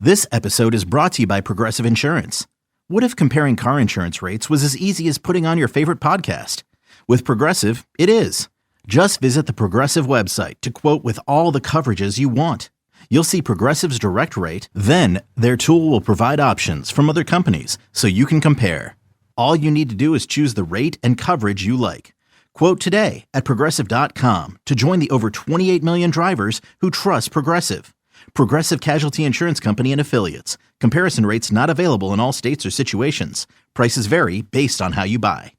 This episode is brought to you by Progressive Insurance. What if comparing car insurance rates was as easy as putting on your favorite podcast? With Progressive, it is. Just visit the Progressive website to quote with all the coverages you want. You'll see Progressive's direct rate, then their tool will provide options from other companies so you can compare. All you need to do is choose the rate and coverage you like. Quote today at Progressive.com to join the over 28 million drivers who trust Progressive. Progressive Casualty Insurance Company and Affiliates. Comparison rates not available in all states or situations. Prices vary based on how you buy.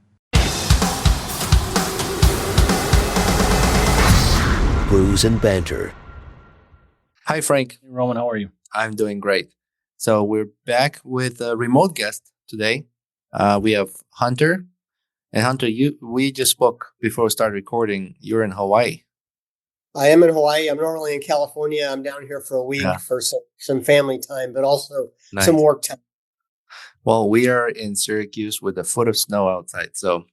Brews and Banter. Hi, Frank. Hey, Roman, how are you? I'm doing great. So we're back with a remote guest today. We have Hunter. And Hunter, we just spoke before we started recording. You're in Hawaii. I am in Hawaii. I'm normally in California. I'm down here for a week for some family time, but also some work time. Well, we are in Syracuse with a foot of snow outside. So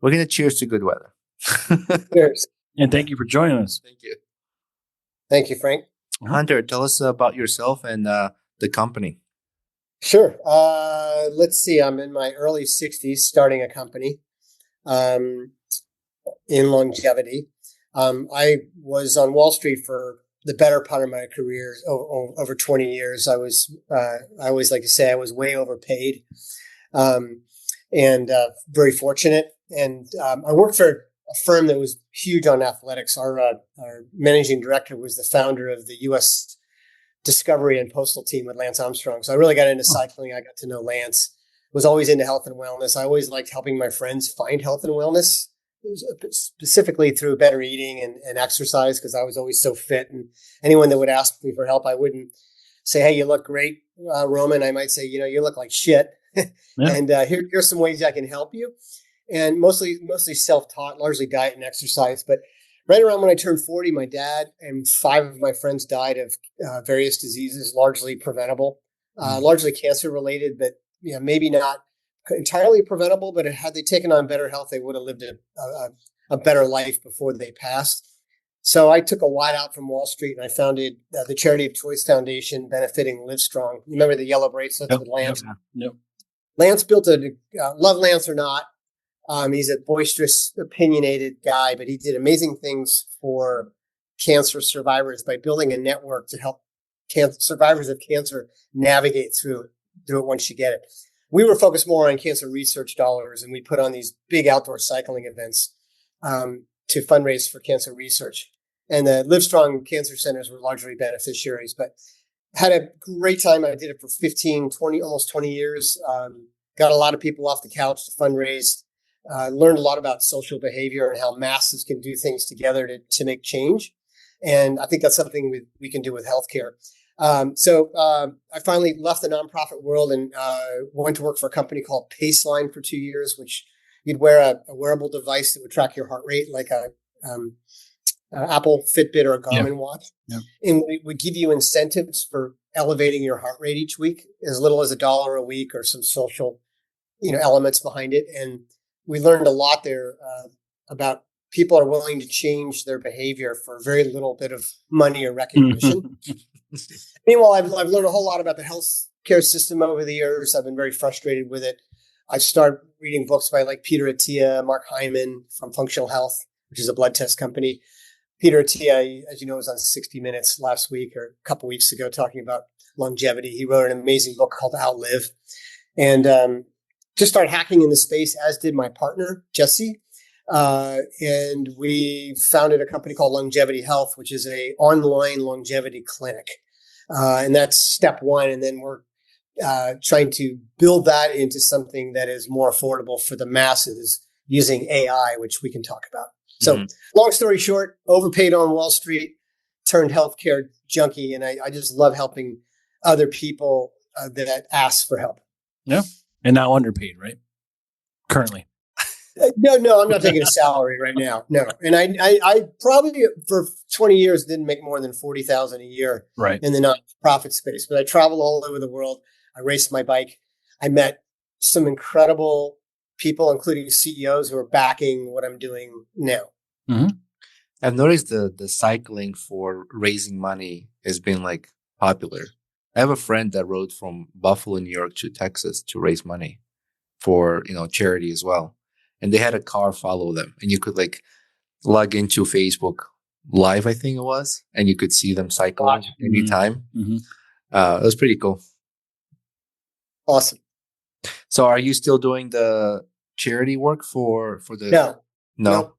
we're going to cheers to good weather. Cheers. And thank you for joining us. Thank you. Thank you, Frank. Hunter, tell us about yourself and the company. Sure. Let's see. I'm in my early 60s starting a company in longevity. I was on Wall Street for the better part of my career, over 20 years. I always like to say I was way overpaid, and very fortunate. And I worked for a firm that was huge on athletics. Our managing director was the founder of the U.S. Discovery and Postal team with Lance Armstrong. So I really got into cycling. I got to know Lance. Was always into health and wellness. I always liked helping my friends find health and wellness, specifically through better eating and exercise, because I was always so fit. And anyone that would ask me for help, I wouldn't say, "Hey, you look great, Roman." I might say, "You look like shit." And here's some ways I can help you. And mostly self-taught, largely diet and exercise. But right around when I turned 40, my dad and 5 of my friends died of various diseases, largely preventable, largely cancer related, but maybe not entirely preventable, but had they taken on better health, they would have lived a better life before they passed. So I took a while out from Wall Street and I founded the Charity of Choice Foundation, benefiting Livestrong. You remember the yellow bracelets with Lance? Yep. Lance built love Lance or not. He's a boisterous, opinionated guy, but he did amazing things for cancer survivors by building a network to help survivors of cancer navigate through it once you get it. We were focused more on cancer research dollars, and we put on these big outdoor cycling events to fundraise for cancer research. And the Livestrong cancer centers were largely beneficiaries, but had a great time. I did it for almost 20 years. Got a lot of people off the couch to fundraise. Learned a lot about social behavior and how masses can do things together to make change. And I think that's something we can do with healthcare. So I finally left the nonprofit world and went to work for a company called Paceline for 2 years, which you'd wear a wearable device that would track your heart rate, like a Apple Fitbit or a Garmin watch. Yeah. And we would give you incentives for elevating your heart rate each week, as little as $1 a week, or some social, elements behind it. And we learned a lot there about people are willing to change their behavior for very little bit of money or recognition. Meanwhile, I've learned a whole lot about the healthcare system over the years. I've been very frustrated with it. I started reading books by Peter Attia, Mark Hyman from Functional Health, which is a blood test company. Peter Attia, as you know, was on 60 Minutes last week or a couple weeks ago talking about longevity. He wrote an amazing book called Outlive. And just started hacking in the space, as did my partner, Jesse. And we founded a company called Longevity Health, which is a online longevity clinic. And that's step one. And then we're trying to build that into something that is more affordable for the masses using AI, which we can talk about. So long story short, overpaid on Wall Street, turned healthcare junkie. And I just love helping other people that ask for help. Yeah. And now underpaid, right? Currently. No, I'm not taking a salary right now. No. And I probably for 20 years didn't make more than $40,000 a year in the nonprofit space, but I travel all over the world. I raced my bike. I met some incredible people, including CEOs who are backing what I'm doing now. Mm-hmm. I've noticed the cycling for raising money has been popular. I have a friend that rode from Buffalo, New York to Texas to raise money for, charity as well. And they had a car follow them, and you could like log into Facebook Live, I think it was, and you could see them cycling anytime. Mm-hmm. It was pretty cool. Awesome. So are you still doing the charity work for the No. No?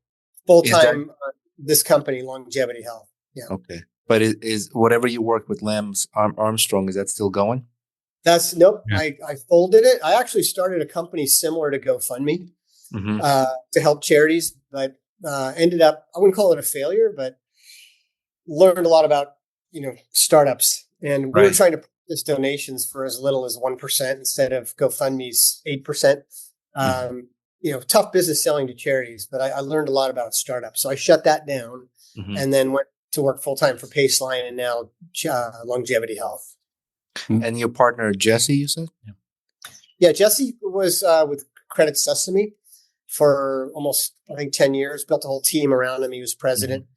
Full Is that- time this company, Longevity Health. Yeah. Okay. But is whatever you work with Lance Armstrong, is that still going? That's nope. Yeah. I folded it. I actually started a company similar to GoFundMe Mm-hmm. to help charities, but ended up, I wouldn't call it a failure, but learned a lot about, startups. And we were Right. trying to practice donations for as little as 1% instead of GoFundMe's 8%. Tough business selling to charities, but I learned a lot about startups. So I shut that down Mm-hmm. and then went to work full time for Paceline and now Longevity Health. And your partner Jesse, you said? Yeah, Jesse was with Credit Sesame for almost, I think, 10 years, built a whole team around him. He was president.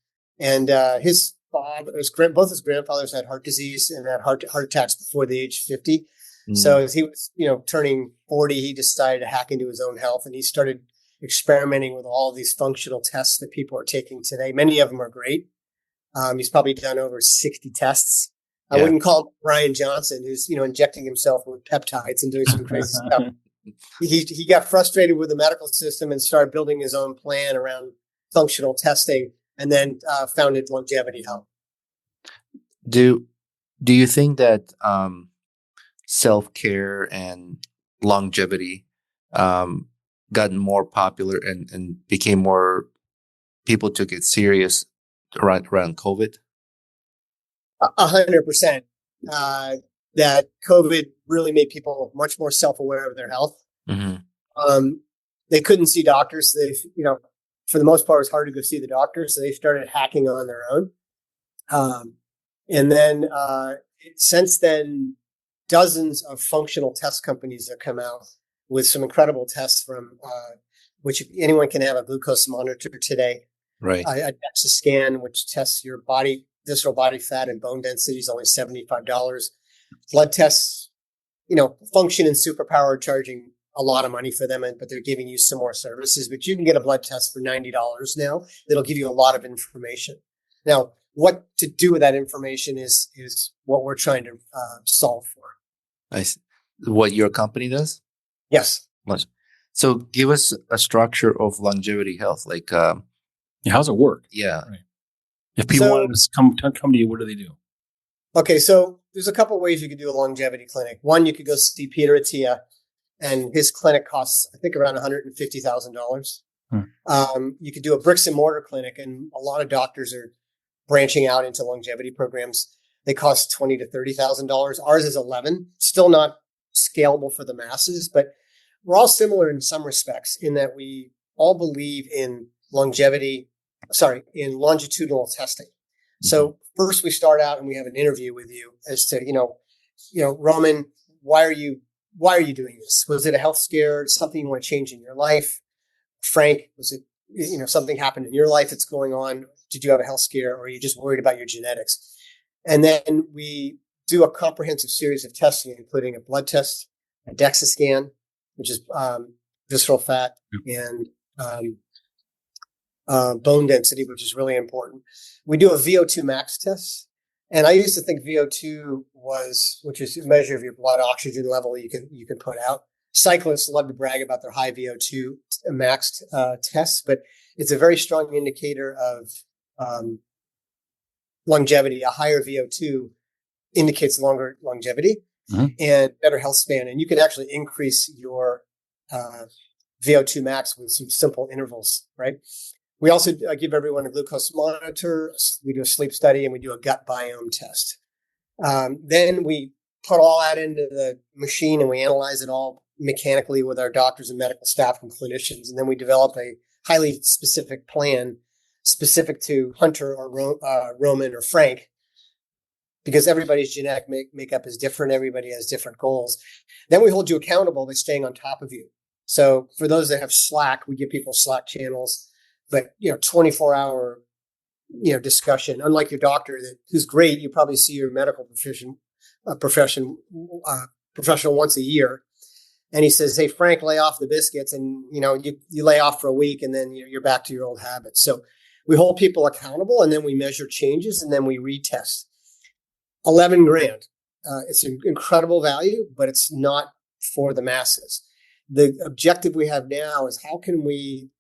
And his father, both his grandfathers had heart disease and had heart attacks before the age of 50. So as he was, turning 40, he decided to hack into his own health, and he started experimenting with all these functional tests that people are taking today. Many of them are great. He's probably done over 60 tests. I Yeah. wouldn't call him Brian Johnson, who's, injecting himself with peptides and doing some crazy stuff. He got frustrated with the medical system and started building his own plan around functional testing, and then founded Longevity Health. Do you think that self-care and longevity gotten more popular and became more, people took it serious around COVID? 100%. That COVID really made people much more self-aware of their health. Mm-hmm. They couldn't see doctors. They, for the most part, it was hard to go see the doctor. So they started hacking on their own. And then since then, dozens of functional test companies have come out with some incredible tests from which anyone can have a glucose monitor today. Right. A Dexa scan, which tests your visceral body fat and bone density, is only $75. Blood tests, function and superpower, charging a lot of money for them, but they're giving you some more services. But you can get a blood test for $90 now. That'll give you a lot of information. Now, what to do with that information is what we're trying to solve for. What your company does? Yes. So give us a structure of Longevity Health. Like, How's it work? yeah. Right. If people wanted to come to you, what do they do? Okay, so there's a couple of ways you could do a longevity clinic. One, you could go see Peter Attia, and his clinic costs, I think, around $150,000. You could do a bricks and mortar clinic, and a lot of doctors are branching out into longevity programs. They cost $20,000 to $30,000. Ours is $11,000. Still not scalable for the masses, but we're all similar in some respects in that we all believe in longitudinal testing. So first we start out and we have an interview with you as to, Roman, why are you doing this? Was it a health scare? Something you want to change in your life? Frank, was it, something happened in your life that's going on? Did you have a health scare, or are you just worried about your genetics? And then we do a comprehensive series of testing, including a blood test, a Dexa scan, which is visceral fat, and bone density, which is really important. We do a VO2 Max test. And I used to think VO2 which is a measure of your blood oxygen level you can put out. Cyclists love to brag about their high VO2 Max tests, but it's a very strong indicator of longevity. A higher VO2 indicates longer longevity and better health span. And you can actually increase your VO2 Max with some simple intervals, right? We also give everyone a glucose monitor. We do a sleep study, and we do a gut biome test. Then we put all that into the machine, and we analyze it all mechanically with our doctors and medical staff and clinicians. And then we develop a highly specific plan specific to Hunter or Roman or Frank, because everybody's genetic makeup is different. Everybody has different goals. Then we hold you accountable by staying on top of you. So for those that have Slack, we give people Slack channels. But 24-hour discussion. Unlike your doctor who's great, you probably see your medical professional once a year. And he says, "Hey, Frank, lay off the biscuits." And, you lay off for a week and then you're back to your old habits. So we hold people accountable and then we measure changes and then we retest. 11 grand. It's an incredible value, but it's not for the masses. The objective we have now is how can we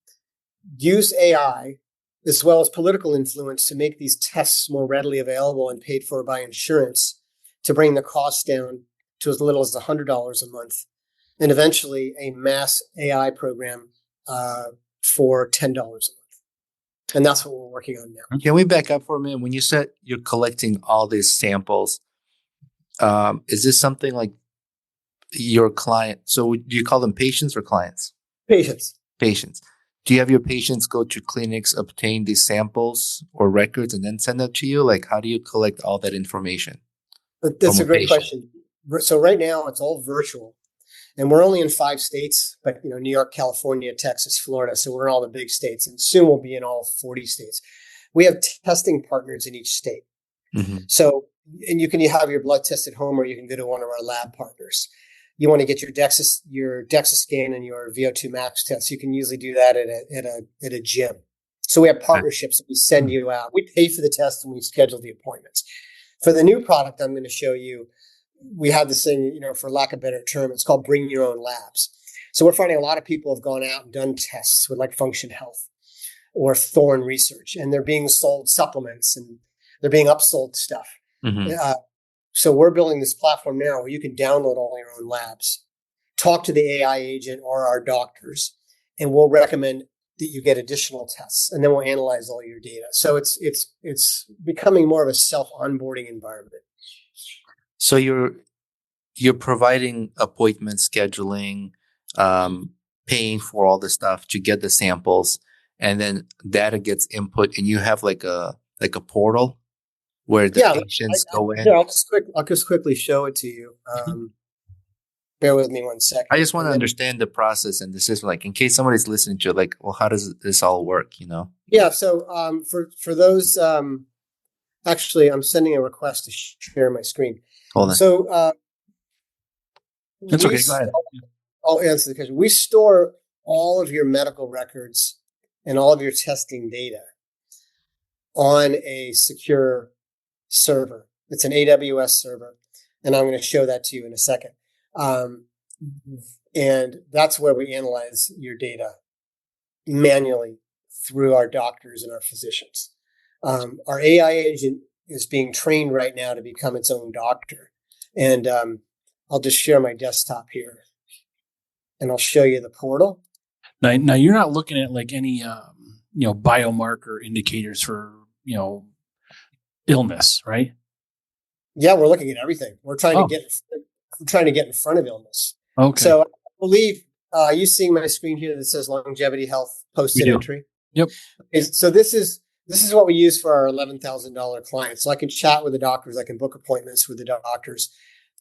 use AI as well as political influence to make these tests more readily available and paid for by insurance to bring the cost down to as little as $100 a month, and eventually a mass AI program for $10 a month. And that's what we're working on now. Can we back up for a minute? When you said you're collecting all these samples, is this something like your client? So do you call them patients or clients? Patients. Patients. Do you have your patients go to clinics, obtain these samples or records, and then send them to you? Like, how do you collect all that information? That's a great question. So right now it's all virtual, and we're only in 5 states, but New York, California, Texas, Florida. So we're in all the big states, and soon we'll be in all 40 states. We have testing partners in each state. Mm-hmm. So, and you can have your blood test at home, or you can go to one of our lab partners. You want to get your Dexa scan and your VO2 Max test. You can usually do that at a gym. So we have partnerships that we send you out. We pay for the test and we schedule the appointments. For the new product I'm going to show you, we have this thing, for lack of a better term, it's called Bring Your Own Labs. So we're finding a lot of people have gone out and done tests with like Function Health or Thorne Research, and they're being sold supplements and they're being upsold stuff. Mm-hmm. So we're building this platform now where you can download all your own labs, talk to the AI agent or our doctors, and we'll recommend that you get additional tests, and then we'll analyze all your data. So it's becoming more of a self-onboarding environment. So you're providing appointment scheduling, paying for all the stuff to get the samples, and then data gets input, and you have like a portal where the patients go in. Yeah, I'll just quickly show it to you. Bear with me 1 second. I just want to understand the process and the system, like in case somebody's listening to it, like, well, how does this all work? Yeah. So for those, actually, I'm sending a request to share my screen. Hold on. So That's okay. Go ahead. I'll answer the question. We store all of your medical records and all of your testing data on a secure server. It's an AWS server, and I'm going to show that to you in a second. And that's where we analyze your data manually through our doctors and our physicians. Our AI agent is being trained right now to become its own doctor. And I'll just share my desktop here, and I'll show you the portal. Now you're not looking at like any biomarker indicators for illness, right? Yeah, we're looking at everything. We're trying to get in front of illness. Okay. So I believe are you seeing my screen here that says longevity health posted entry? Yep. Okay, so this is what we use for our $11,000 clients. So I can chat with the doctors. I can book appointments with the doctors.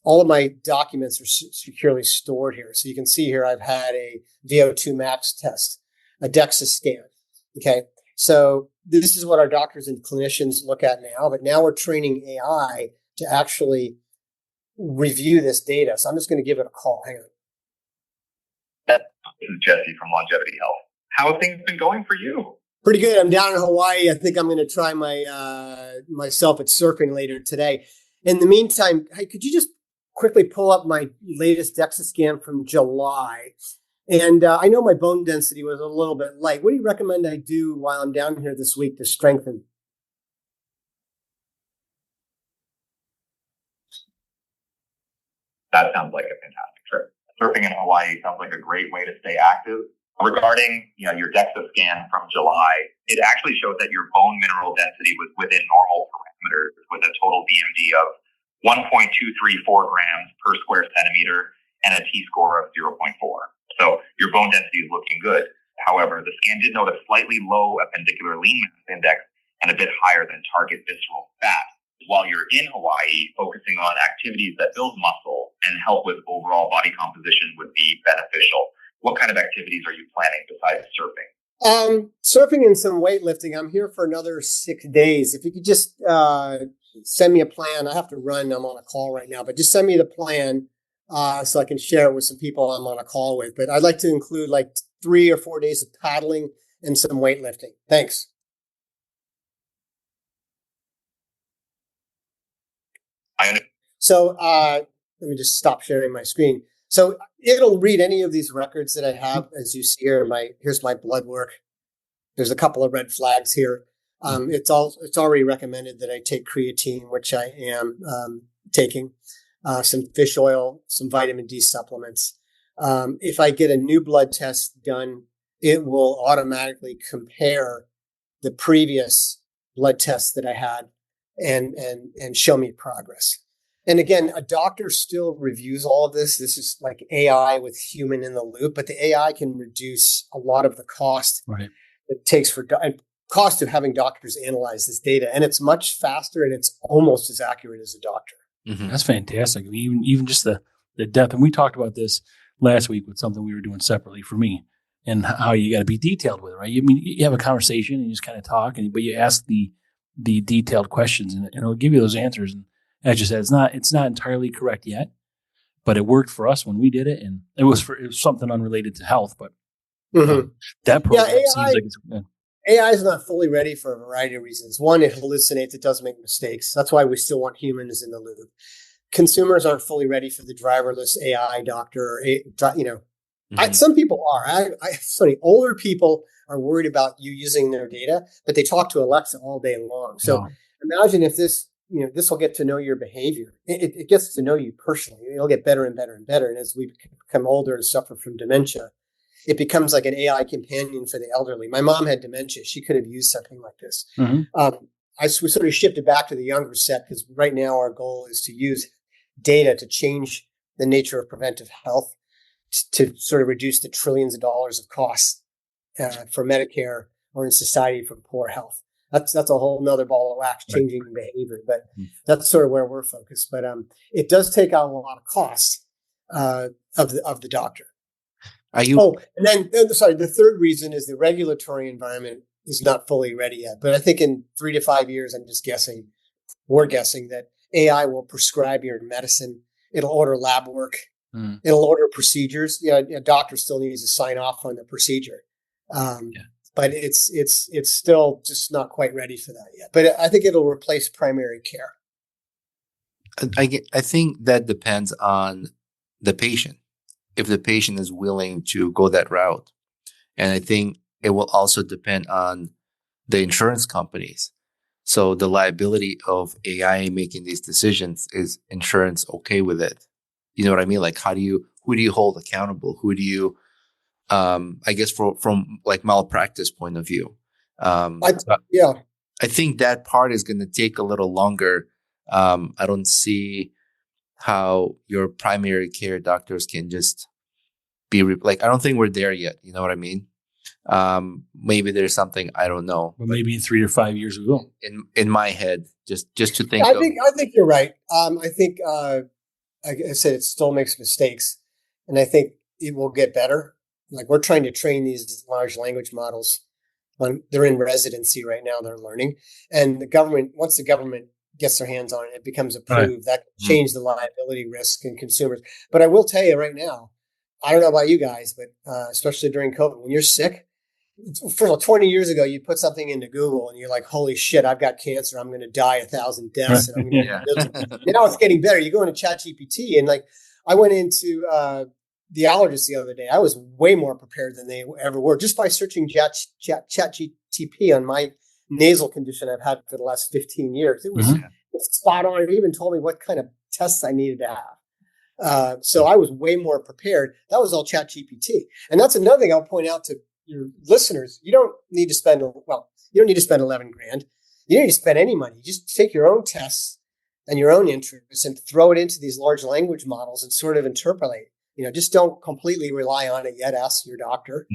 All of my documents are securely stored here. So you can see here I've had a VO2 Max test, a Dexa scan. Okay. So this is what our doctors and clinicians look at now, but now we're training AI to actually review this data. So I'm just going to give it a call. Hang on. This is Jesse from Longevity Health. How have things been going for you? Pretty good. I'm down in Hawaii. I think I'm going to try myself at surfing later today. In the meantime, hey, could you just quickly pull up my latest Dexa scan from July? And I know my bone density was a little bit light. What do you recommend I do while I'm down here this week to strengthen? That sounds like a fantastic trip. Surfing in Hawaii sounds like a great way to stay active. Regarding, your Dexa scan from July, it actually showed that your bone mineral density was within normal parameters with a total BMD of 1.234 grams per square centimeter and a T-score of 0.4. So your bone density is looking good. However, the scan did note a slightly low appendicular lean mass index and a bit higher than target visceral fat. While you're in Hawaii, focusing on activities that build muscle and help with overall body composition would be beneficial. What kind of activities are you planning besides surfing? Surfing and some weightlifting. I'm here for another 6 days. If you could just send me a plan. I have to run. I'm on a call right now, but just send me the plan so I can share it with some people I'm on a call with. But I'd like to include like 3 or 4 days of paddling and some weightlifting. Thanks. So let me just stop sharing my screen. So it'll read any of these records that I have, as you see here. Here's my blood work. There's a couple of red flags here. It's already recommended that I take creatine, which I am taking, some fish oil, some vitamin D supplements. If I get a new blood test done, it will automatically compare the previous blood tests that I had and show me progress. And again, a doctor still reviews all of this. This is like AI with human in the loop, but the AI can reduce a lot of the cost it takes cost of having doctors analyze this data. And it's much faster and it's almost as accurate as a doctor. Mm-hmm. That's fantastic. I mean, even just the depth. And we talked about this last week with something we were doing separately for me and how you got to be detailed with it, right? I mean, you have a conversation and you just kind of talk, but you ask the detailed questions and it'll give you those answers. And as you said, it's not entirely correct yet, but it worked for us when we did it. And it was something unrelated to health, but that program seems like it's good. AI is not fully ready for a variety of reasons. One, it hallucinates. It does make mistakes. That's why we still want humans in the loop. Consumers aren't fully ready for the driverless AI doctor. Some people are. Older people are worried about you using their data, but they talk to Alexa all day long. So imagine if this will get to know your behavior. It gets to know you personally. It'll get better and better and better. And as we become older and suffer from dementia, it becomes like an AI companion for the elderly. My mom had dementia. She could have used something like this. We sort of shifted back to the younger set because right now our goal is to use data to change the nature of preventive health to sort of reduce the trillions of dollars of costs for Medicare or in society from poor health. That's a whole nother ball of wax, changing behavior, but that's sort of where we're focused. But it does take out a lot of costs of the doctor. The third reason is the regulatory environment is not fully ready yet. But I think in 3 to 5 years, we're guessing that AI will prescribe your medicine. It'll order lab work. It'll order procedures. A doctor still needs to sign off on the procedure. But it's still just not quite ready for that yet. But I think it'll replace primary care. I think that depends on the patient. If the patient is willing to go that route. And I think it will also depend on the insurance companies. So the liability of AI making these decisions, is insurance okay with it? You know what I mean? Like, who do you hold accountable? Who do you, I guess from like malpractice point of view? I think that part is going to take a little longer. I don't see how your primary care doctors can just be I don't think we're there yet. You know what I mean? Maybe there's something I don't know. But maybe in 3 or 5 years we will. In my head, just to think. I think you're right. I think, like I said, it still makes mistakes, and I think it will get better. Like we're trying to train these large language models. They're in residency right now. They're learning, and once the government gets their hands on it, it becomes approved. That can change the liability risk in consumers. But I will tell you right now, I don't know about you guys, but especially during COVID, when you're sick, first of all, 20 years ago, you put something into Google and you're like, holy shit, I've got cancer. I'm going to die 1,000 deaths. And I'm gonna Now it's getting better. You go into ChatGPT and like I went into the allergist the other day. I was way more prepared than they ever were just by searching ChatGPT on my nasal condition I've had for the last 15 years. It was spot on. It even told me what kind of tests I needed to have. So I was way more prepared. That was all ChatGPT. And that's another thing I'll point out to your listeners. You don't need to spend 11 grand. You don't need to spend any money. Just take your own tests and your own interests and throw it into these large language models and sort of interpolate. Just don't completely rely on it yet. Ask your doctor.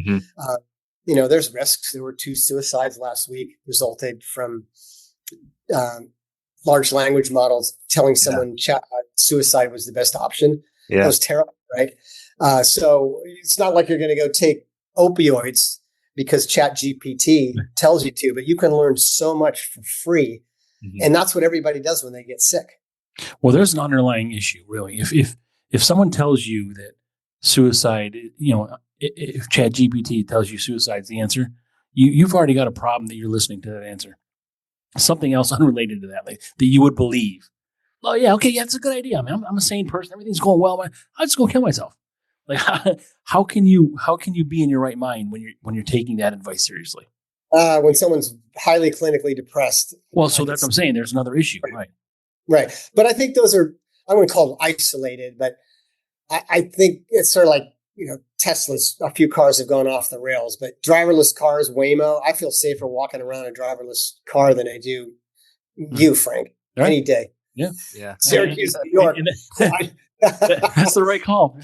There's risks. There were 2 suicides last week resulted from large language models telling someone suicide was the best option. That was terrible, right? So it's not like you're going to go take opioids because ChatGPT tells you to, but you can learn so much for free And that's what everybody does when they get sick. Well, there's an underlying issue, really. If someone tells you that suicide, if ChatGPT tells you suicide's the answer, you've already got a problem that you're listening to that answer. Something else unrelated to that, like, that you would believe. Oh yeah, okay, yeah, it's a good idea. I mean, I'm a sane person. Everything's going well. I'll just go kill myself. Like, how can you be in your right mind when you're taking that advice seriously? When someone's highly clinically depressed. Well, so that's what I'm saying. There's another issue, right? Right. But I think those are, I wouldn't call them isolated, but I think it's sort of like, Tesla's, a few cars have gone off the rails, but driverless cars, Waymo, I feel safer walking around a driverless car than I do you, Frank, any day. Yeah. Yeah. Syracuse, New York. That's the right call.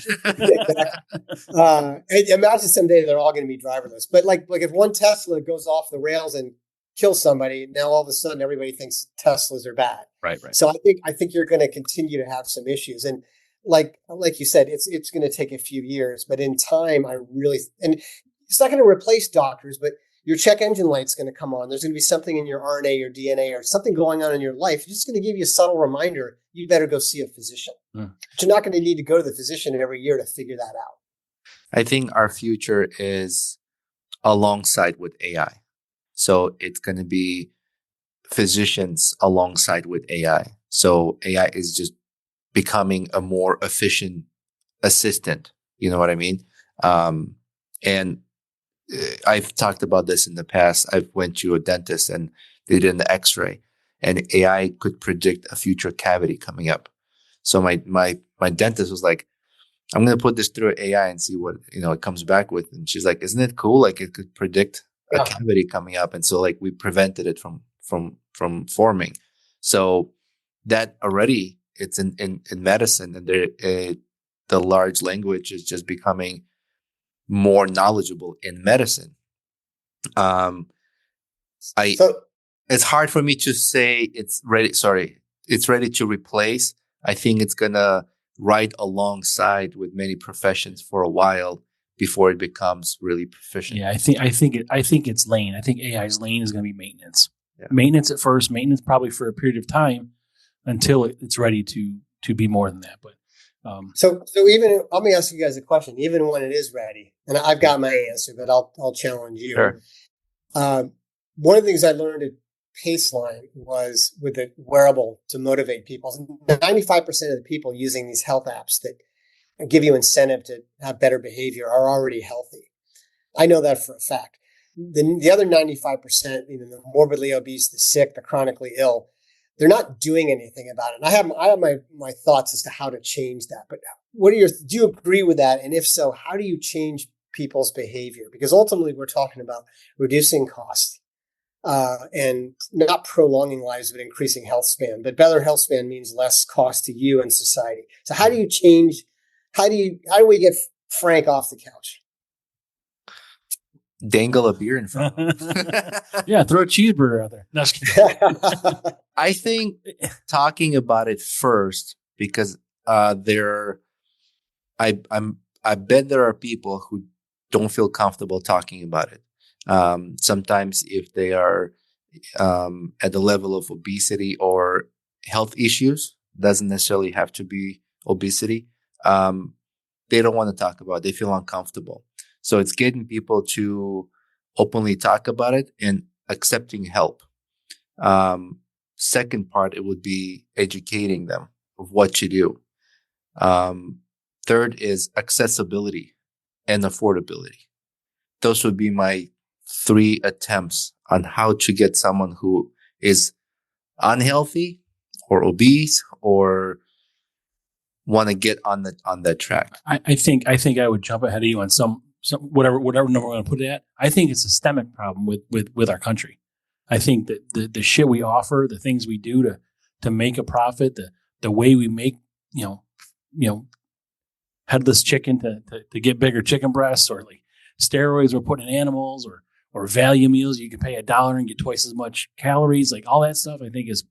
Imagine someday they're all going to be driverless. But like if one Tesla goes off the rails and kills somebody, now all of a sudden everybody thinks Teslas are bad. Right. So I think you're going to continue to have some issues. And like you said, it's going to take a few years, but in time, and it's not going to replace doctors, but your check engine light's going to come on. There's going to be something in your RNA, your DNA, or something going on in your life. It's just going to give you a subtle reminder, you better go see a physician. But you're not going to need to go to the physician every year to figure that out. I think our future is alongside with AI. So it's going to be physicians alongside with AI. So AI is just becoming a more efficient assistant. You know what I mean? And I've talked about this in the past. I went to a dentist and they did an X-ray, and AI could predict a future cavity coming up. So my dentist was like, "I'm going to put this through AI and see what it comes back with." And she's like, "Isn't it cool? Like it could predict a cavity coming up." And so like we prevented it from forming. So that already it's in medicine, and the large language is just becoming more knowledgeable in medicine. It's hard for me to say it's ready. Sorry, it's ready to replace. I think it's gonna ride alongside with many professions for a while before it becomes really proficient. Yeah, I think it's lane. I think AI's lane is going to be maintenance. Yeah. Maintenance at first, maintenance probably for a period of time until it's ready to be more than that. But so even let me ask you guys a question. Even when it is ready, and I've got my answer, but I'll challenge you. Sure. One of the things I learned at Paceline was with the wearable to motivate people. 95% of the people using these health apps that give you incentive to have better behavior are already healthy. I know that for a fact. The other 95%, the morbidly obese, the sick, the chronically ill, they're not doing anything about it. And I have my thoughts as to how to change that. But do you agree with that? And if so, how do you change people's behavior? Because ultimately we're talking about reducing cost and not prolonging lives, but increasing health span. But better health span means less cost to you and society. So how do you change? How do we get Frank off the couch? Dangle a beer in front. Yeah, throw a cheeseburger out there. No, just kidding. I think talking about it first, because I bet there are people who don't feel comfortable talking about it. Sometimes if they are at the level of obesity or health issues, doesn't necessarily have to be obesity. They don't want to talk about it. They feel uncomfortable. So it's getting people to openly talk about it and accepting help. Second part, it would be educating them of what to do. Third is accessibility and affordability. Those would be my 3 attempts on how to get someone who is unhealthy or obese or want to get on that track. I think I would jump ahead of you on some whatever number we're going to put it at. I think it's a systemic problem with our country. I think that the shit we offer, the things we do to make a profit, the way we make headless chicken to get bigger chicken breasts, or like steroids we're putting in animals, or value meals you can pay $1 and get twice as much calories, like all that stuff. I think is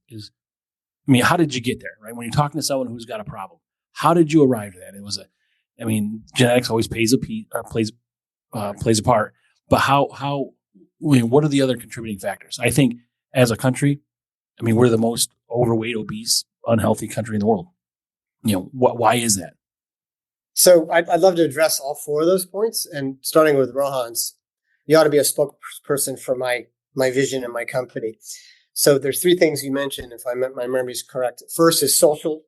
how did you get there, right? When you're talking to someone who's got a problem, how did you arrive at that? It was genetics always plays a part, but what are the other contributing factors? I think as a country, I mean, we're the most overweight, obese, unhealthy country in the world. Why is that? So I'd love to address all four of those points. And starting with Rohan's, you ought to be a spokesperson for my vision and my company. So there's three things you mentioned, if my memory is correct. First is social.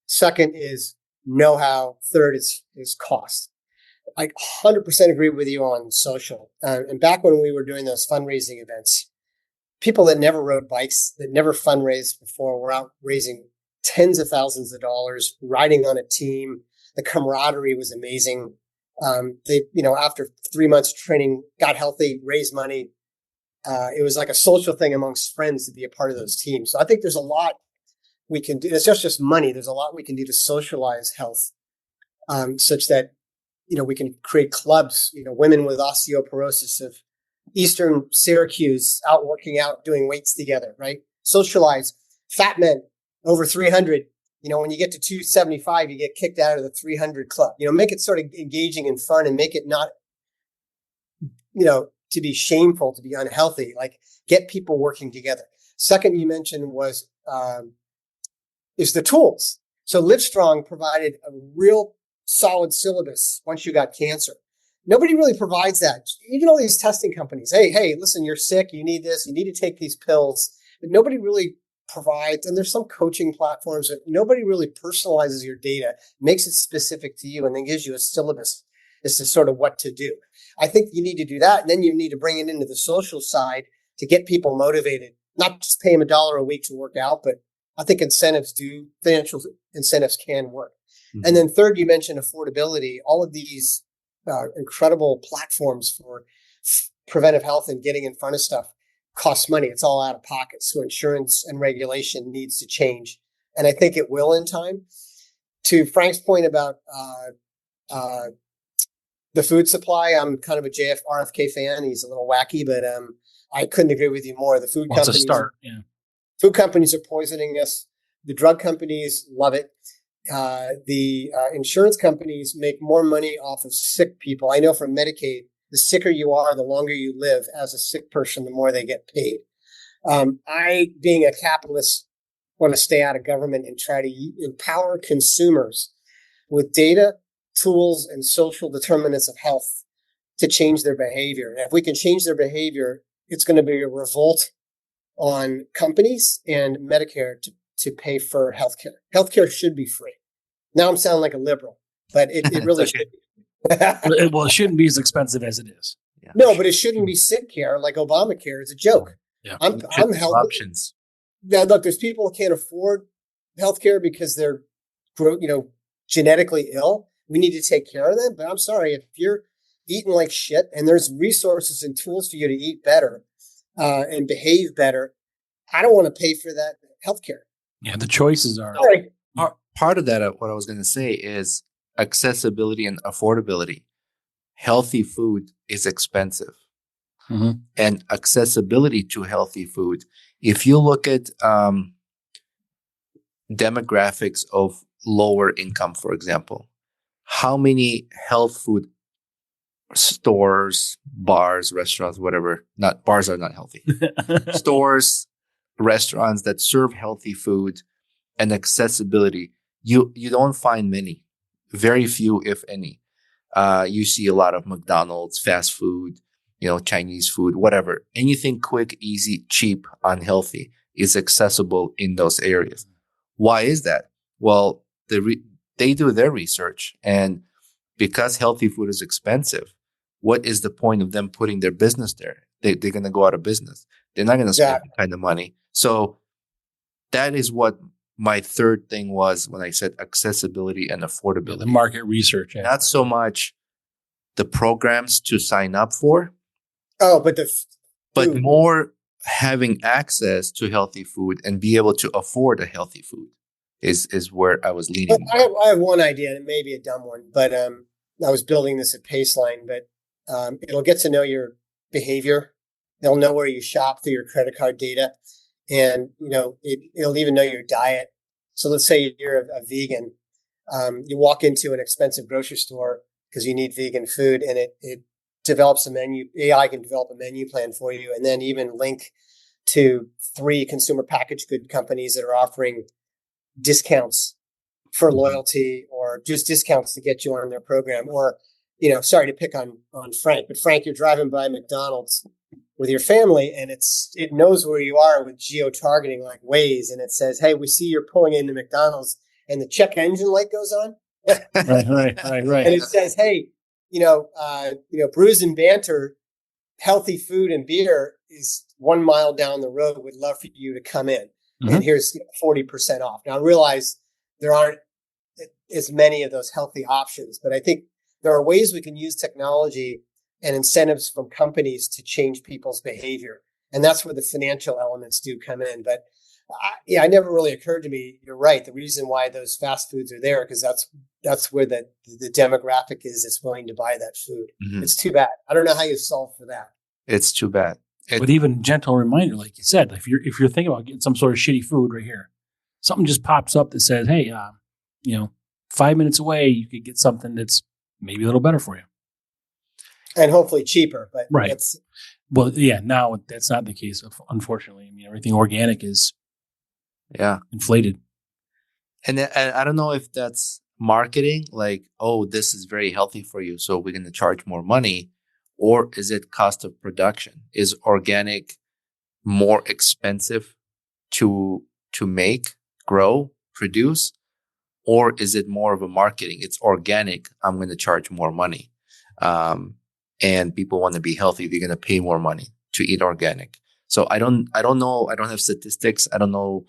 Second is know-how. Third is cost. I 100% agree with you on social. And back when we were doing those fundraising events, people that never rode bikes, that never fundraised before, were out raising tens of thousands of dollars, riding on a team. The camaraderie was amazing. They, after 3 months training, got healthy, raised money. It was like a social thing amongst friends to be a part of those teams. So I think there's a lot we can do. It's just money. There's a lot we can do to socialize health, such that, we can create clubs, women with osteoporosis of Eastern Syracuse out working out, doing weights together, right? Socialize. Fat men over 300. When you get to 275, you get kicked out of the 300 club. Make it sort of engaging and fun, and make it not, to be shameful, to be unhealthy. Like, get people working together. Second, you mentioned is the tools. So Livestrong provided a real solid syllabus once you got cancer. Nobody really provides that. Even all these testing companies. Hey, listen, you're sick. You need this. You need to take these pills. But nobody really provides, and there's some coaching platforms, but nobody really personalizes your data, makes it specific to you, and then gives you a syllabus as to sort of what to do. I think you need to do that. And then you need to bring it into the social side to get people motivated, not just pay them $1 a week to work out, but I think financial incentives can work. Mm-hmm. And then third, you mentioned affordability. All of these incredible platforms for preventive health and getting in front of stuff costs money. It's all out of pocket. So insurance and regulation needs to change. And I think it will in time. To Frank's point about the food supply, I'm kind of a RFK fan. He's a little wacky, but I couldn't agree with you more. The food companies, it's a start. Yeah. Food companies are poisoning us. The drug companies love it. The insurance companies make more money off of sick people. I know from Medicaid, the sicker you are, the longer you live as a sick person, the more they get paid. I, being a capitalist, want to stay out of government and try to empower consumers with data, tools, and social determinants of health to change their behavior. And if we can change their behavior, it's going to be a revolt on companies and Medicare to pay for healthcare. Healthcare should be free. Now I'm sounding like a liberal, but it really should be. Well, it shouldn't be as expensive as it is. Yeah. No, but it shouldn't be sick care like Obamacare. It's a joke. Yeah. I'm healthy. Options. Yeah, look, there's people who can't afford healthcare because they're, genetically ill. We need to take care of them. But I'm sorry, if you're eating like shit and there's resources and tools for you to eat better and behave better, I don't want to pay for that healthcare. Yeah, the choices are. Sorry. Part of that, what I was going to say is accessibility and affordability. Healthy food is expensive. Mm-hmm. And accessibility to healthy food. If you look at demographics of lower income, for example, how many health food stores, bars, restaurants, whatever, not bars are not healthy, stores, restaurants that serve healthy food and accessibility, you don't find many, very few, if any. You see a lot of McDonald's, fast food, Chinese food, whatever. Anything quick, easy, cheap, unhealthy is accessible in those areas. Why is that? Well, they do their research, and because healthy food is expensive, what is the point of them putting their business there? They're going to go out of business. They're not going to spend that kind of money. So that is what my third thing was when I said accessibility and affordability. The market research. Not so much the programs to sign up for. Oh, but more having access to healthy food and be able to afford a healthy food is where I was leaning. I have one idea, and it may be a dumb one, but I was building this at Paceline, but it'll get to know your behavior. They'll know where you shop through your credit card data, and it'll even know your diet. So let's say you're a vegan. You walk into an expensive grocery store because you need vegan food, and it develops a menu. AI can develop a menu plan for you, and then even link to 3 consumer packaged good companies that are offering discounts for loyalty or just discounts to get you on their program. Or, sorry to pick on Frank, but Frank, you're driving by McDonald's with your family and it knows where you are with geo-targeting like Waze, and it says, hey, we see you're pulling into McDonald's, and the check engine light goes on. Right. And it says, hey, Brews and Banter, healthy food and beer is 1 mile down the road. We'd love for you to come in. Mm-hmm. And here's 40% off. Now I realize there aren't as many of those healthy options, but I think there are ways we can use technology and incentives from companies to change people's behavior. And that's where the financial elements do come in. But it never really occurred to me. You're right. The reason why those fast foods are there, because that's where the demographic is that's willing to buy that food. Mm-hmm. It's too bad. I don't know how you solve for that. It's too bad. But even gentle reminder, like you said, if you're thinking about getting some sort of shitty food right here, something just pops up that says, hey, 5 minutes away, you could get something that's maybe a little better for you. And hopefully cheaper. But right. Now that's not the case, unfortunately. I mean, everything organic is inflated. And I don't know if that's marketing, like, oh, this is very healthy for you, so we're going to charge more money. Or is it cost of production? Is organic more expensive to make, grow, produce? Or is it more of a marketing? It's organic. I'm going to charge more money. And people want to be healthy. They're going to pay more money to eat organic. So I don't know. I don't have statistics. I don't know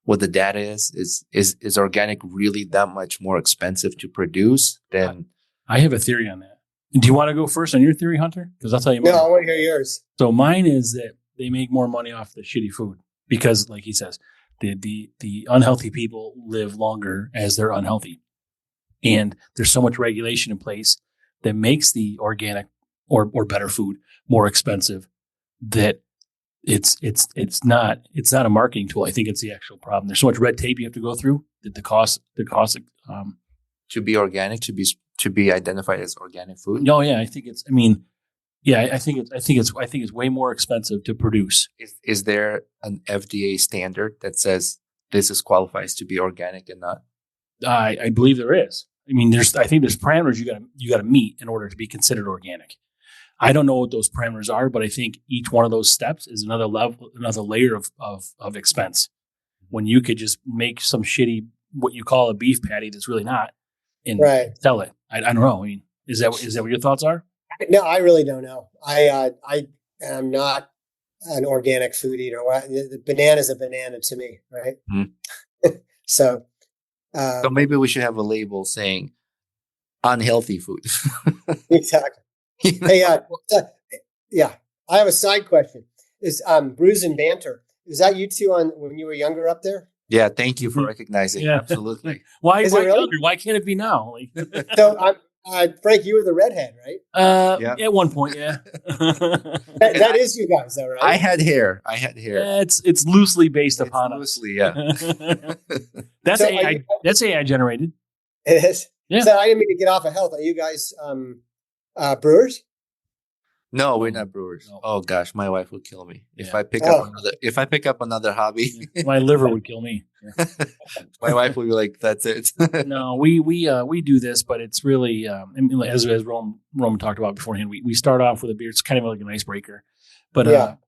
what the data is. Is organic really that much more expensive to produce than? I have a theory on that. Do you want to go first on your theory, Hunter? Because I'll tell you. No, I want to hear yours. So mine is that they make more money off the shitty food because, like he says, the unhealthy people live longer as they're unhealthy, and there's so much regulation in place that makes the organic or better food more expensive that it's not a marketing tool. I think it's the actual problem. There's so much red tape you have to go through that the cost to be organic, to be identified as organic food. No, yeah, I think it's. I mean, yeah, I think it's way more expensive to produce. Is there an FDA standard that says this qualifies to be organic and not? I believe there is. I mean, I think there's parameters you got to meet in order to be considered organic. I don't know what those parameters are, but I think each one of those steps is another layer of expense. When you could just make some shitty what you call a beef patty that's really not, and sell it. I don't know. I mean, is that what your thoughts are? No, I really don't know. I am not an organic food eater. The banana's a banana to me, right? Mm-hmm. So maybe we should have a label saying unhealthy food. Exactly. Hey, I have a side question. Is Brews and Banter, is that you two on when you were younger up there? Yeah, thank you for recognizing. Yeah. Absolutely. Why really? Why can't it be now? So, Frank, you were the redhead, right? At one point, yeah. that is you guys, though, right? I had hair. Yeah, it's loosely based upon us. Loosely, yeah. That's AI. That's AI generated. It is. Yeah. So I didn't mean to get off of health. Are you guys brewers? No, we're not brewers. No. Oh gosh, my wife would kill me if I pick up another hobby. My liver would kill me. My wife would be like, "That's it." No, we do this, but it's really as Roman talked about beforehand. We start off with a beer. It's kind of like an icebreaker, but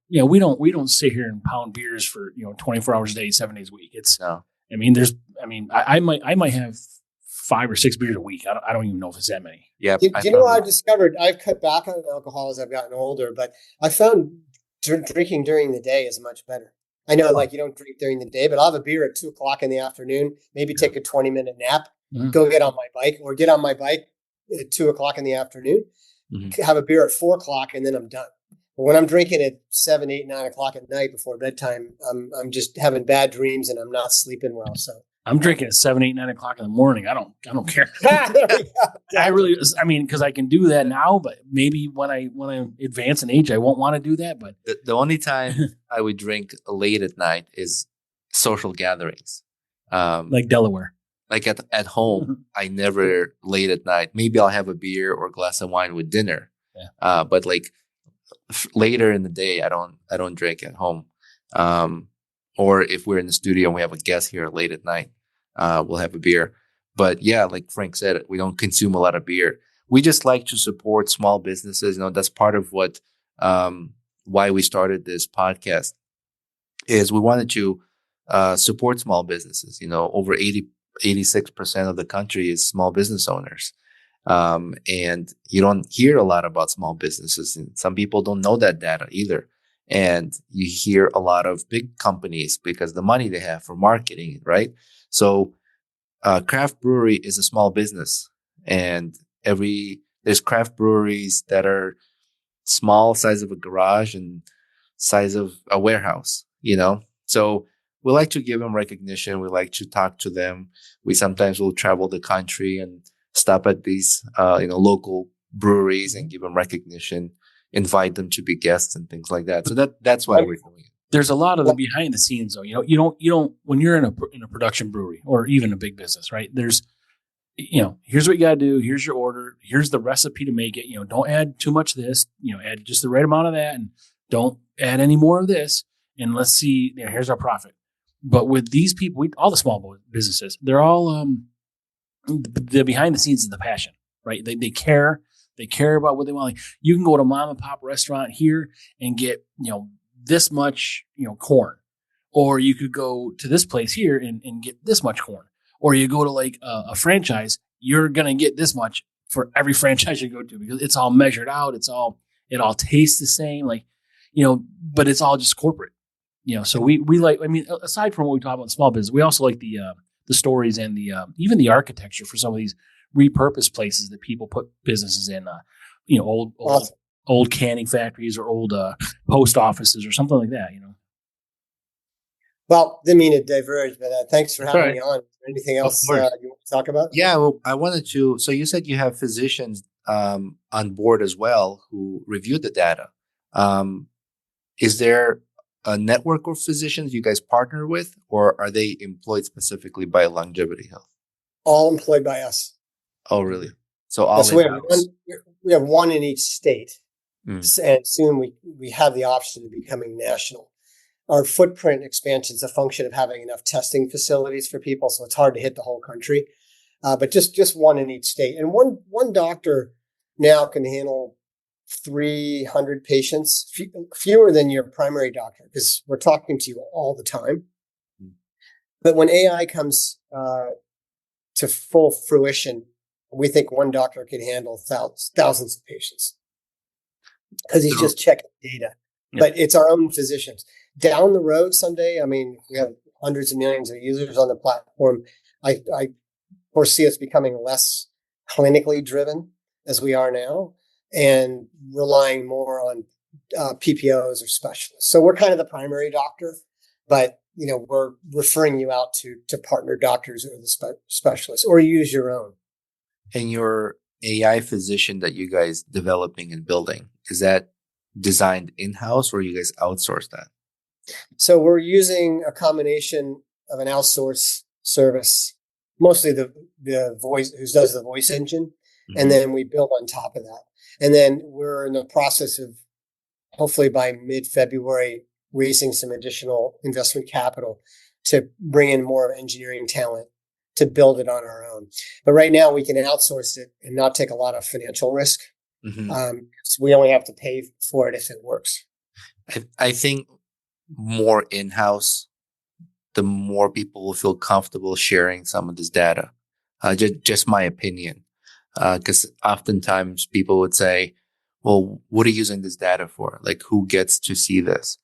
we don't sit here and pound beers for 24 hours a day, 7 days a week. It's no. I might have 5 or 6 beers a week. I don't even know if it's that many. Yeah. Do you know what I've discovered? I've cut back on alcohol as I've gotten older, but I found drinking during the day is much better. I know, like, you don't drink during the day, but I'll have a beer at 2:00 in the afternoon, maybe take a 20-minute nap, go get on my bike, or get on my bike at 2:00 in the afternoon, have a beer at 4:00, and then I'm done. But when I'm drinking at 7, 8, 9 o'clock at night before bedtime, I'm just having bad dreams and I'm not sleeping well. So I'm drinking at 7, 8, 9 o'clock in the morning. I don't care. Because I can do that now, but maybe when I advance in age, I won't want to do that. But the only time I would drink late at night is social gatherings, like Delaware. Like at home, I never late at night. Maybe I'll have a beer or a glass of wine with dinner. Yeah. But like later in the day, I don't drink at home. Or if we're in the studio and we have a guest here late at night, we'll have a beer. But yeah, like Frank said, we don't consume a lot of beer. We just like to support small businesses. That's part of what, why we started this podcast, is we wanted to support small businesses. Over 86% of the country is small business owners. And you don't hear a lot about small businesses. And some people don't know that data either. And you hear a lot of big companies because the money they have for marketing, right? So craft brewery is a small business, and there's craft breweries that are small, size of a garage and size of a warehouse, So we like to give them recognition. We like to talk to them. We sometimes will travel the country and stop at these, local breweries and give them recognition, invite them to be guests and things like that. So that's why we're doing it. There's a lot of the behind the scenes though. You don't when you're in a production brewery or even a big business, right? There's, here's what you got to do. Here's your order. Here's the recipe to make it. Don't add too much of this. Add just the right amount of that, and don't add any more of this. And let's see. Here's our profit. But with these people, all the small businesses, they're all the behind the scenes is the passion, right? They care. They care about what they want. Like, you can go to a mom and pop restaurant here and get this much corn, or you could go to this place here and get this much corn, or you go to like a franchise, you're gonna get this much for every franchise you go to because it's all measured out. It all tastes the same, but it's all just corporate. So we like, aside from what we talk about in small business, we also like the stories and the even the architecture for some of these repurposed places that people put businesses in, old canning factories or old post offices or something like that. Well, didn't mean to diverge, but thanks for having me on. Is there anything else you want to talk about? Yeah, well, I wanted to. So you said you have physicians on board as well who reviewed the data. Is there a network of physicians you guys partner with, or are they employed specifically by Longevity Health? All employed by us. Oh, really? So all we have one in each state, and soon we have the option of becoming national. Our footprint expansion is a function of having enough testing facilities for people, so it's hard to hit the whole country. But just one in each state, and one doctor now can handle 300 patients, fewer than your primary doctor, because we're talking to you all the time. But when AI comes to full fruition, we think one doctor can handle thousands of patients because he's just checking data. Yeah. But it's our own physicians. Down the road someday, we have hundreds of millions of users on the platform. I foresee us becoming less clinically driven as we are now, and relying more on PPOs or specialists. So we're kind of the primary doctor, but we're referring you out to partner doctors or the specialists, or use your own. And your AI physician that you guys developing and building, is that designed in-house or you guys outsource that? So we're using a combination of an outsource service, mostly the voice, who does the voice engine, and then we build on top of that. And then we're in the process of, hopefully by mid-February, raising some additional investment capital to bring in more engineering talent to build it on our own. But right now we can outsource it and not take a lot of financial risk. So we only have to pay for it if it works. I think more in-house, the more people will feel comfortable sharing some of this data. Just my opinion. Because oftentimes people would say, well, what are you using this data for? Like, who gets to see this?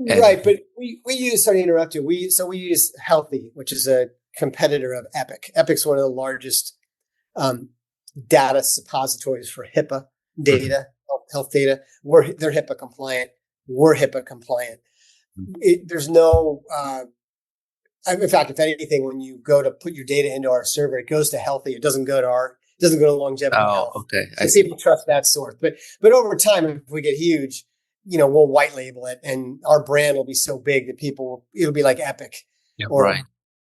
Right. But we use, sorry to interrupt you. We use Healthy, which is a competitor of Epic. Epic's one of the largest data suppositories for HIPAA data, health data. They're HIPAA compliant. We're HIPAA compliant. There's no, in fact, if anything, when you go to put your data into our server, it goes to Healthy. It doesn't go to Longevity Health. Okay. So people trust that source. But over time, if we get huge, we'll white label it, and our brand will be so big that it'll be like Epic or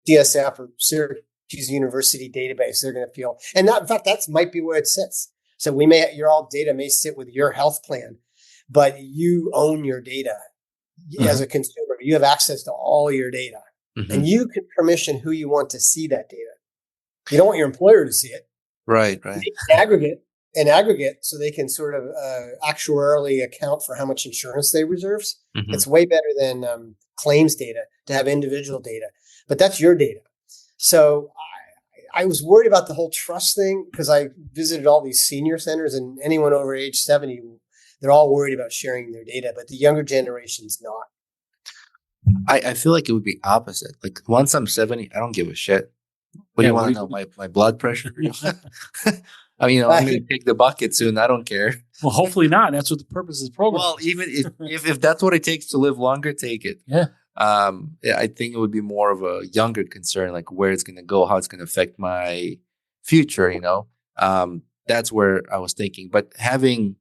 DSF or Syracuse University database. They're going to feel, and that, in fact, that might be where it sits. So your all data may sit with your health plan, but you own your data as a consumer. You have access to all your data, and you can permission who you want to see that data. You don't want your employer to see it. Right. In aggregate, so they can sort of actuarially account for how much insurance they reserves. It's way better than claims data to have individual data, but that's your data. So I was worried about the whole trust thing because I visited all these senior centers, and anyone over age 70, they're all worried about sharing their data, but the younger generation's not. I feel like it would be opposite. Like once I'm 70, I don't give a shit. What do you want to know? My blood pressure? I mean, I'm going to take the bucket soon. I don't care. Well, hopefully not. That's what the purpose of the program. Well, even if that's what it takes to live longer, take it. Yeah. I think it would be more of a younger concern, like where it's going to go, how it's going to affect my future. That's where I was thinking. But having,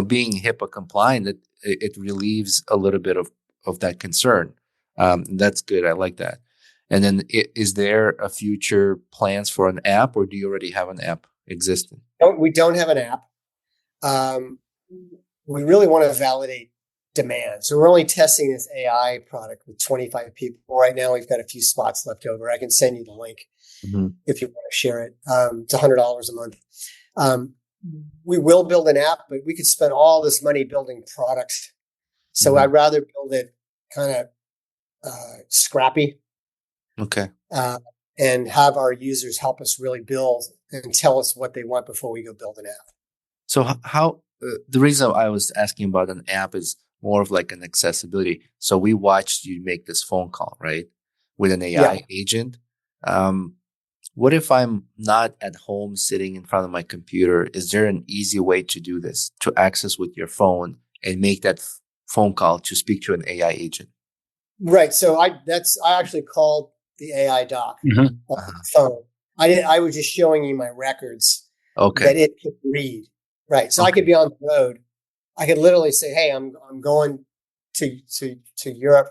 being HIPAA compliant, it relieves a little bit of that concern. That's good. I like that. And then, is there a future plans for an app, or do you already have an app existing? We don't have an app. We really want to validate demand. So we're only testing this AI product with 25 people. Right now, we've got a few spots left over. I can send you the link if you want to share it. It's $100 a month. We will build an app, but we could spend all this money building products. So I'd rather build it kind of scrappy. Okay. And have our users help us really build and tell us what they want before we go build an app. So how the reason I was asking about an app is more of like an accessibility. So we watched you make this phone call, right, with an AI agent. What if I'm not at home sitting in front of my computer? Is there an easy way to do this, to access with your phone and make that phone call to speak to an AI agent? Right. So I actually called the AI doc on the phone. I was just showing you my records that it could read. Right. So I could be on the road. I could literally say, hey, I'm going to Europe,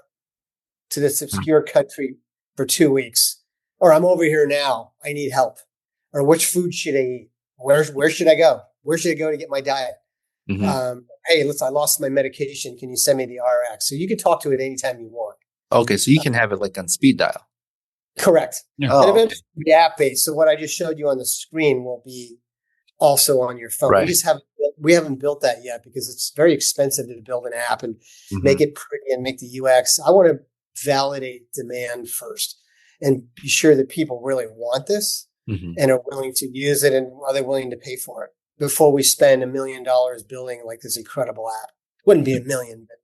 to this obscure country for 2 weeks, or I'm over here now. I need help. Or which food should I eat? Where should I go? Where should I go to get my diet? Hey, listen, I lost my medication. Can you send me the RX? So you can talk to it anytime you want. Okay. So you can have it like on speed dial. Correct. Yeah. And eventually be app based. So what I just showed you on the screen will be also on your phone. Right. We haven't built that yet because it's very expensive to build an app and make it pretty and make the UX. I want to validate demand first and be sure that people really want this and are willing to use it, and are they willing to pay for it before we spend $1 million building like this incredible app. Wouldn't be $1 million. But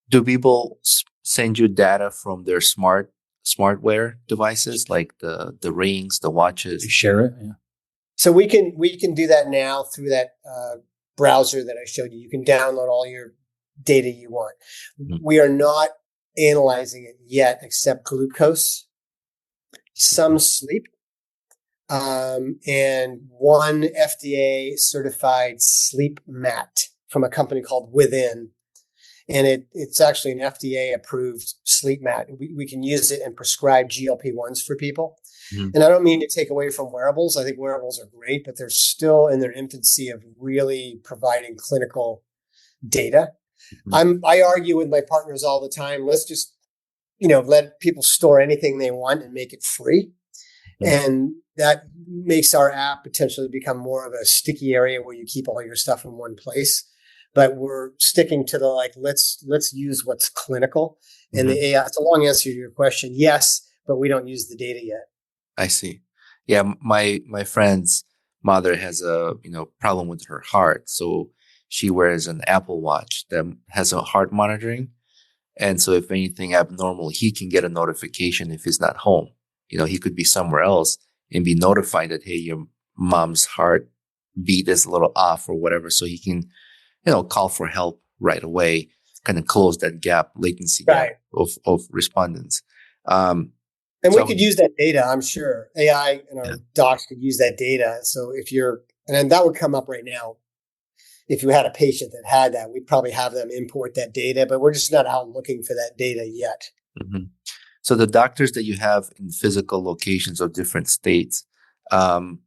do people send you data from their smartware devices, like the rings, the watches? You share it. Yeah. So we can do that now through that browser that I showed you. You can download all your data you want. We are not analyzing it yet, except glucose, some sleep, and one FDA certified sleep mat from a company called Within. And it's actually an FDA approved sleep mat. We can use it and prescribe GLP-1s for people. And I don't mean to take away from wearables. I think wearables are great, but they're still in their infancy of really providing clinical data. I argue with my partners all the time. Let's just, let people store anything they want and make it free. And that makes our app potentially become more of a sticky area where you keep all your stuff in one place. But we're sticking to the let's use what's clinical. And the AI, it's a long answer to your question. Yes, but we don't use the data yet. I see. Yeah, my friend's mother has a problem with her heart, so she wears an Apple Watch that has a heart monitoring, and so if anything abnormal, he can get a notification if he's not home. He could be somewhere else and be notified that, hey, your mom's heart beat is a little off or whatever, so he can call for help right away, kind of close that latency gap of respondents. And we could use that data, I'm sure. AI and our docs could use that data. So and that would come up right now. If you had a patient that had that, we'd probably have them import that data, but we're just not out looking for that data yet. So the doctors that you have in physical locations of different states, do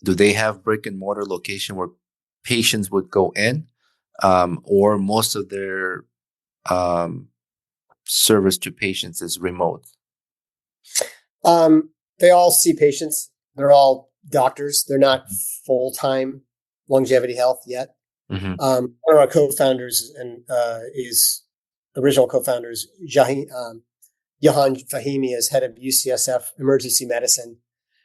they have brick and mortar location where patients would go in, or most of their service to patients is remote? They all see patients. They're all doctors. They're not full-time longevity health yet. Mm-hmm. One of our co-founders is original co-founders, Jahan Fahimi, is head of UCSF emergency medicine,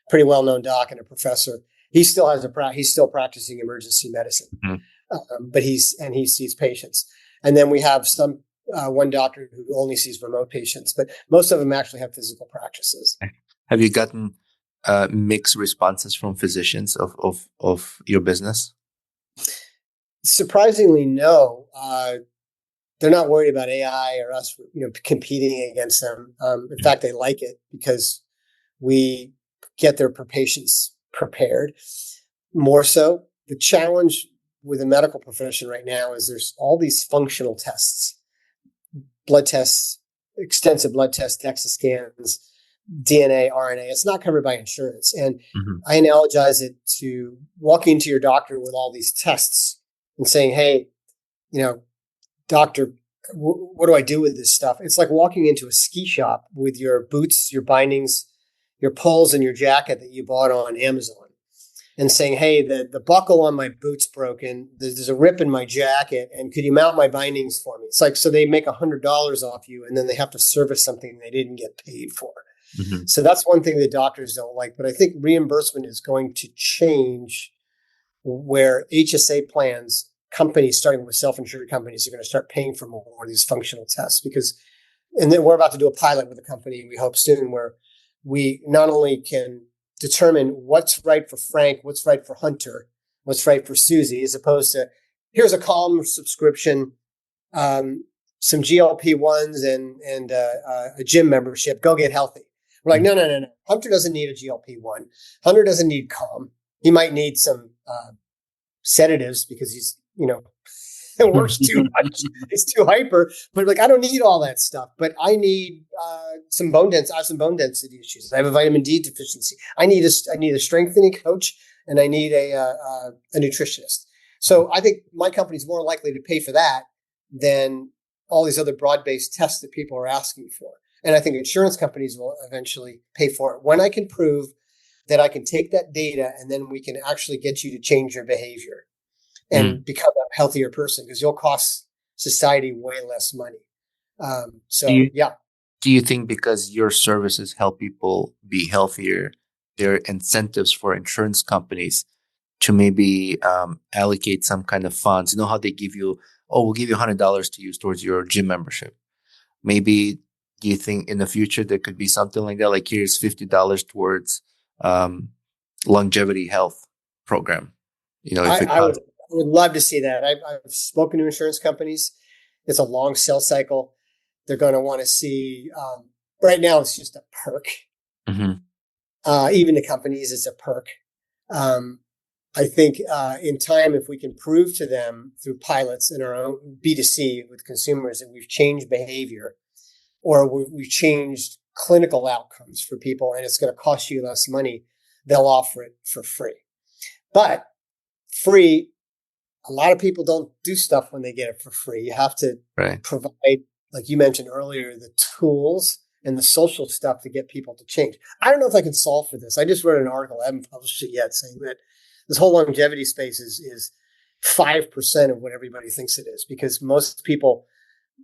pretty well-known doc and a professor. He still has he's still practicing emergency medicine, but he sees patients. And then we have one doctor who only sees remote patients, but most of them actually have physical practices. Have you gotten mixed responses from physicians of your business? Surprisingly, no. They're not worried about AI or us, competing against them. In fact, they like it because we get their patients prepared. More so, the challenge with the medical profession right now is there's all these functional tests, blood tests, extensive blood tests, Dexa scans, DNA, RNA. It's not covered by insurance. And I analogize it to walking to your doctor with all these tests and saying, hey, doctor, what do I do with this stuff? It's like walking into a ski shop with your boots, your bindings, your poles, and your jacket that you bought on Amazon and saying, hey, the buckle on my boot's broken. There's a rip in my jacket. And could you mount my bindings for me? It's like, so they make $100 off you and then they have to service something they didn't get paid for. Mm-hmm. So that's one thing that doctors don't like. But I think reimbursement is going to change where HSA plans, companies, starting with self-insured companies, are going to start paying for more of these functional tests and then we're about to do a pilot with a company, we hope soon, where we not only can determine what's right for Frank, what's right for Hunter, what's right for Susie, as opposed to here's a Calm subscription, some GLP-1s and a gym membership, go get healthy. We're like, no. Hunter doesn't need a GLP-1. Hunter doesn't need Calm. He might need some sedatives because he's, it works too much. He's too hyper. But I don't need all that stuff. But I need some bone density. I have some bone density issues. I have a vitamin D deficiency. I need a strengthening coach, and I need a nutritionist. So I think my company's more likely to pay for that than all these other broad-based tests that people are asking for. And I think insurance companies will eventually pay for it when I can prove that I can take that data and then we can actually get you to change your behavior and become a healthier person, because you'll cost society way less money. Do you think because your services help people be healthier, there are incentives for insurance companies to maybe allocate some kind of funds? You know how they give you, we'll give you $100 to use towards your gym membership. Maybe do you think in the future there could be something like that? Like here's $50 towards longevity health program. I would love to see that. I've spoken to insurance companies. It's a long sales cycle. They're going to want to see. Right now, it's just a perk. Mm-hmm. Even the companies, it's a perk. I think in time, if we can prove to them through pilots in our own B2C with consumers that we've changed behavior, or we've changed clinical outcomes for people, and it's going to cost you less money, they'll offer it for free. But free, a lot of people don't do stuff when they get it for free. You have to provide, like you mentioned earlier, the tools and the social stuff to get people to change. I don't know if I can solve for this. I just wrote an article, I haven't published it yet, saying that this whole longevity space is 5% of what everybody thinks it is, because most people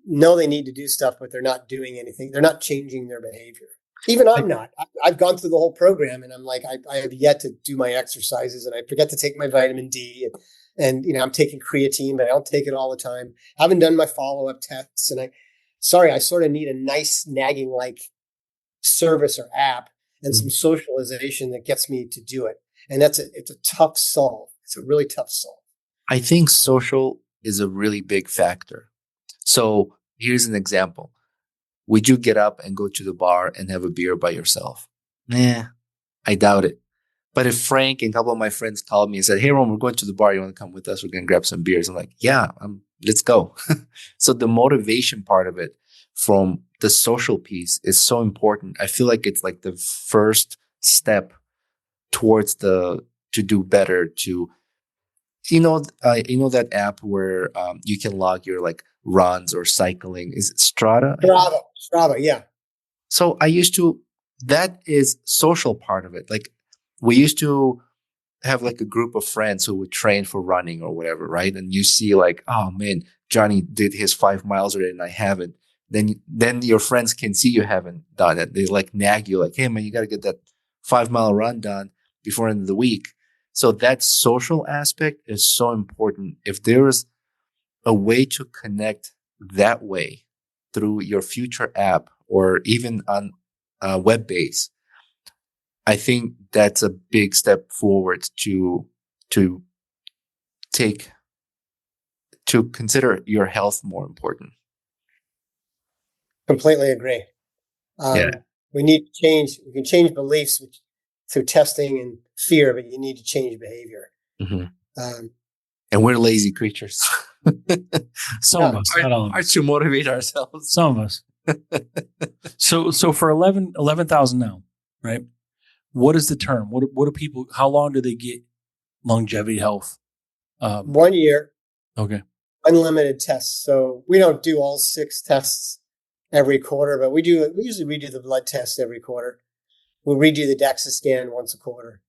know they need to do stuff, but they're not doing anything. They're not changing their behavior. Even I'm not. I've gone through the whole program, and I'm like, I have yet to do my exercises, and I forget to take my vitamin D, and I'm taking creatine, but I don't take it all the time. I haven't done my follow-up tests, and I sort of need a nice nagging like service or app and some socialization that gets me to do it. And it's a tough solve. It's a really tough solve. I think social is a really big factor. So here's an example. Would you get up and go to the bar and have a beer by yourself? I doubt it. But if Frank and a couple of my friends called me and said, hey, Ron, we're going to the bar. You want to come with us? We're going to grab some beers. I'm like, yeah, let's go. So the motivation part of it from the social piece is so important. I feel like it's like the first step towards to do better, to You know that app where you can log your like runs or cycling. Is it Strava? Strava, yeah. So that is social part of it. Like we used to have like a group of friends who would train for running or whatever, right? And you see like, oh man, Johnny did his 5 miles already and I haven't. Then your friends can see you haven't done it. They like nag you like, hey man, you got to get that 5 mile run done before end of the week. So that social aspect is so important. If there is a way to connect that way through your future app or even on web base, I think that's a big step forward to consider your health more important. Completely agree. We need to change. We can change beliefs through testing and fear, but you need to change behavior. Mm-hmm. And we're lazy creatures. Some of us, not all of us. Hard to motivate ourselves. Some of us. So for 11,000 now, right? What is the term? What do people? How long do they get longevity health? 1 year. Okay. Unlimited tests. So we don't do all 6 tests every quarter, but we usually redo the blood test every quarter. We redo the Dexa scan once a quarter.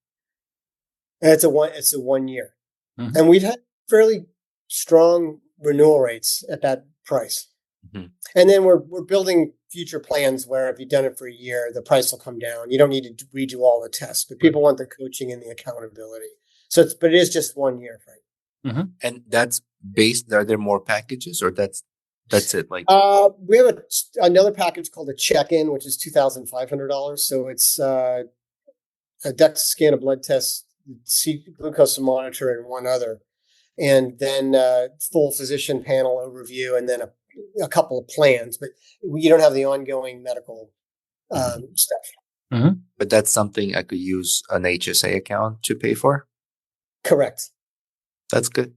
And it's a 1 year. Mm-hmm. And we've had fairly strong renewal rates at that price. Mm-hmm. And then we're building future plans where if you've done it for a year, the price will come down. You don't need to redo all the tests, but people want the coaching and the accountability. But it is just 1 year, Frank. Mm-hmm. And that's based. Are there more packages, or that's it? Like we have another package called a check-in, which is $2,500. So it's a Dexa scan, a blood test, glucose monitor, and one other, and then full physician panel overview, and then a couple of plans. But you don't have the ongoing medical stuff. Mm-hmm. But that's something I could use an HSA account to pay for? Correct. That's good.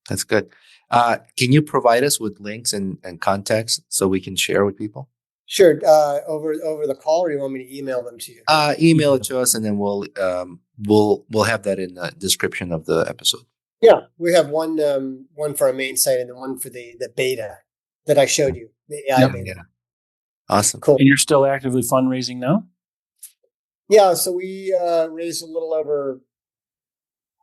That's good. Can you provide us with links and contacts so we can share with people? Sure. Over the call, or you want me to email them to you? Email it to us, and then we'll have that in the description of the episode. Yeah, we have one for our main site and then one for the beta that I showed you, the AI beta. Yeah. Awesome. Cool. And you're still actively fundraising now? Yeah, so we raised a little over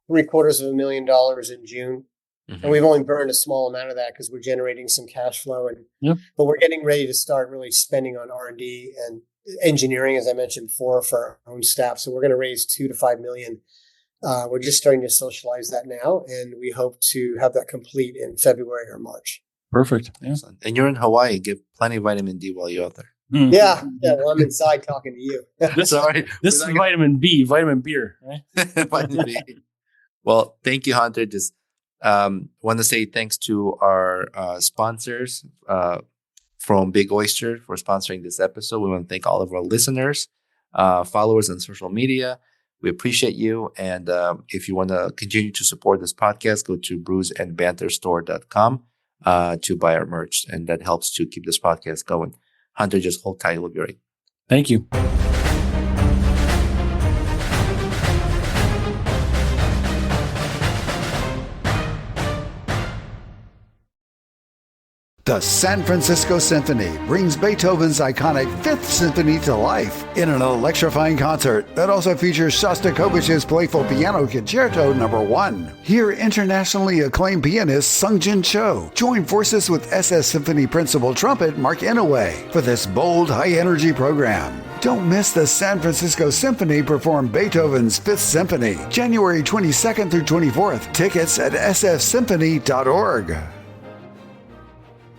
$750,000 in June. Mm-hmm. And we've only burned a small amount of that because we're generating some cash flow. But we're getting ready to start really spending on R&D and engineering, as I mentioned before, for our own staff. So we're going to raise $2 to $5 million. We're just starting to socialize that now, and we hope to have that complete in February or March. Perfect. Yeah. And you're in Hawaii. Get plenty of vitamin D while you're out there. Mm. Yeah. Well, I'm inside talking to you. This is vitamin B, vitamin beer, right? Vitamin B. Well, thank you, Hunter. Just want to say thanks to our sponsors from Big Oyster for sponsoring this episode. We want to thank all of our listeners, followers on social media. We appreciate you. And if you want to continue to support this podcast, go to BrewsNBanterstore.com to buy our merch. And that helps to keep this podcast going. Hunter, just hold tight. It'll be right. Thank you. The San Francisco Symphony brings Beethoven's iconic Fifth Symphony to life in an electrifying concert that also features Shostakovich's playful piano concerto No. 1. Hear internationally acclaimed pianist Sung-Jin Cho join forces with SS Symphony principal trumpet Mark Inouye for this bold, high-energy program. Don't miss the San Francisco Symphony perform Beethoven's Fifth Symphony, January 22nd through 24th. Tickets at sfsymphony.org.